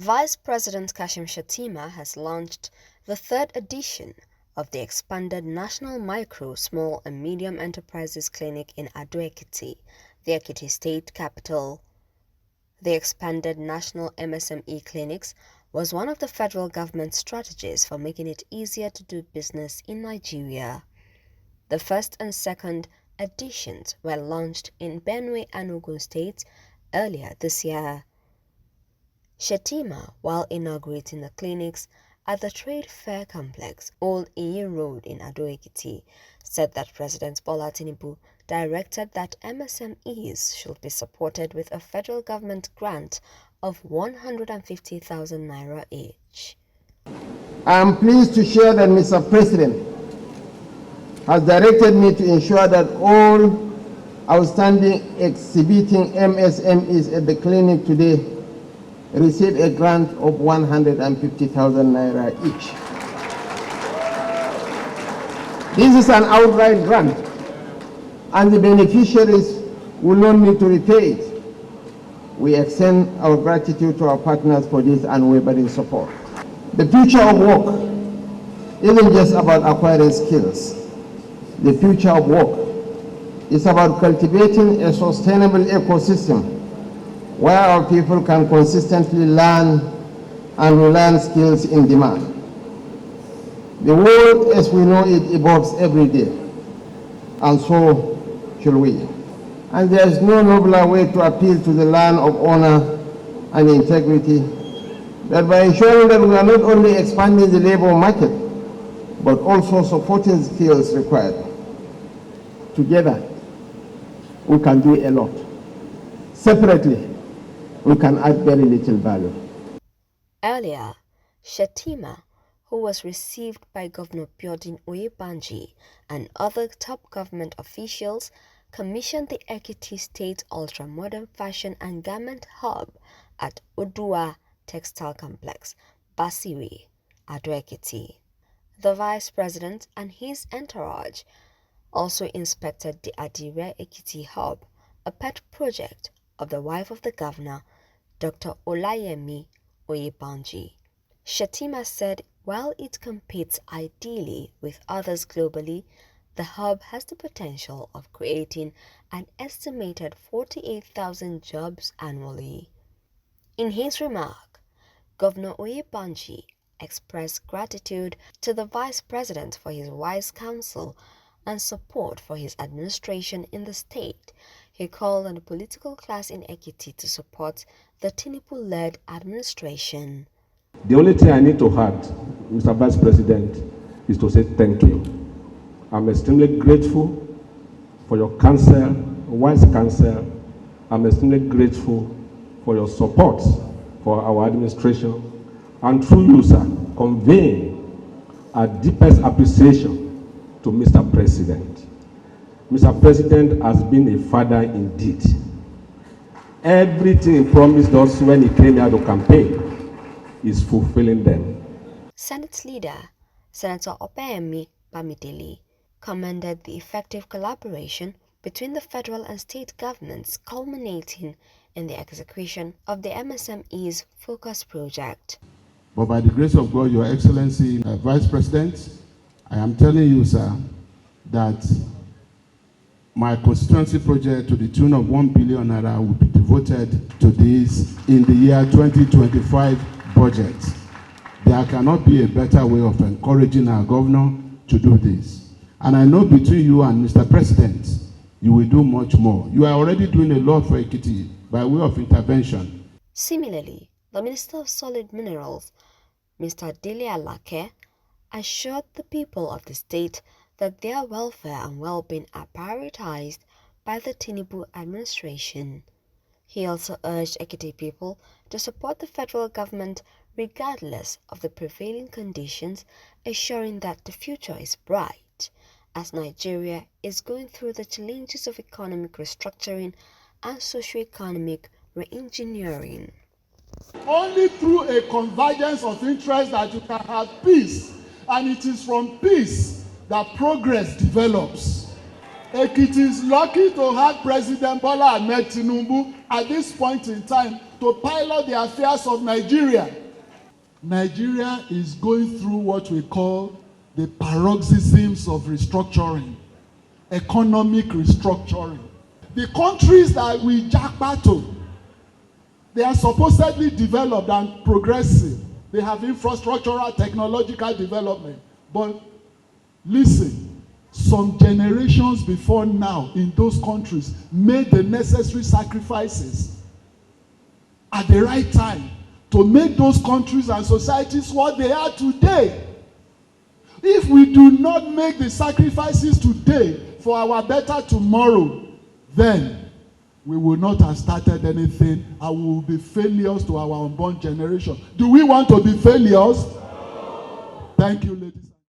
Vice President Kashim Shettima has launched the third edition of the expanded National Micro, Small and Medium Enterprises Clinic in Ado-Ekiti, the Ekiti State capital. The expanded National MSME Clinics was one of the federal government's strategies for making it easier to do business in Nigeria. The first and second editions were launched in Benue and Ogun states earlier this year. Shettima, while inaugurating the clinics at the Trade Fair Complex, Old Iyi Road in Ado-Ekiti, said that President Bola Tinubu directed that MSMEs should be supported with a federal government grant of 150,000 naira each. I am pleased to share that Mr. President has directed me to ensure that all outstanding exhibiting MSMEs at the clinic today receive a grant of 150,000 naira each. This is an outright grant, and the beneficiaries will not need to repay it. We extend our gratitude to our partners for this unwavering support. The future of work isn't just about acquiring skills. The future of work is about cultivating a sustainable ecosystem where our people can consistently learn and relearn skills in demand. The world as we know it evolves every day, and so should we. And there is no nobler way to appeal to the land of honor and integrity than by ensuring that we are not only expanding the labor market, but also supporting the skills required. Together, we can do a lot. Separately, we can add very little value. Earlier, Shettima, who was received by Governor Biodun Oyebanji and other top government officials, commissioned the Ekiti State ultra-modern fashion and garment hub at Odua Textile Complex, Basiri, Ado-Ekiti. The Vice President and his entourage also inspected the Ado-Ekiti hub, a pet project of the wife of the governor, Dr. Olayemi Oyebanji. Shettima said while it competes ideally with others globally, the hub has the potential of creating an estimated 48,000 jobs annually. In his remark, Governor Oyebanji expressed gratitude to the Vice President for his wise counsel and support for his administration in the state. He called on the political class in Ekiti to support the Tinubu-led administration. The only thing I need to add, Mr. Vice President, is to say thank you. I'm extremely grateful for your counsel, wise counsel. I'm extremely grateful for your support for our administration, and through you, sir, conveying our deepest appreciation to Mr. President. Mr. President has been a father indeed. Everything he promised us when he came here to campaign is fulfilling them. Senate leader, Senator Opeyemi Bamidele, commended the effective collaboration between the federal and state governments culminating in the execution of the MSMEs Focus Project. But by the grace of God, Your Excellency, Vice President, I am telling you, sir, that my constituency project to the tune of 1 billion naira will be devoted to this in the year 2025 budget. There cannot be a better way of encouraging our governor to do this. And I know between you and Mr. President, you will do much more. You are already doing a lot for Ekiti by way of intervention. Similarly, the Minister of Solid Minerals, Mr. Dele Alake, assured the people of the state that their welfare and well-being are prioritized by the Tinubu administration. He also urged Ekiti people to support the federal government regardless of the prevailing conditions, assuring that the future is bright as Nigeria is going through the challenges of economic restructuring and socio-economic re-engineering. Only through a convergence of interests that you can have peace, and it is from peace that progress develops. Ekiti is lucky to have President Bola Ahmed Tinubu at this point in time to pilot the affairs of Nigeria. Nigeria is going through what we call the paroxysms of restructuring, economic restructuring. The countries that we jackpot to, they are supposedly developed and progressive. They have infrastructural, technological development. But listen, some generations before now in those countries made the necessary sacrifices at the right time to make those countries and societies what they are today. If we do not make the sacrifices today for our better tomorrow, then we will not have started anything and we will be failures to our unborn generation. Do we want to be failures? Thank you, ladies.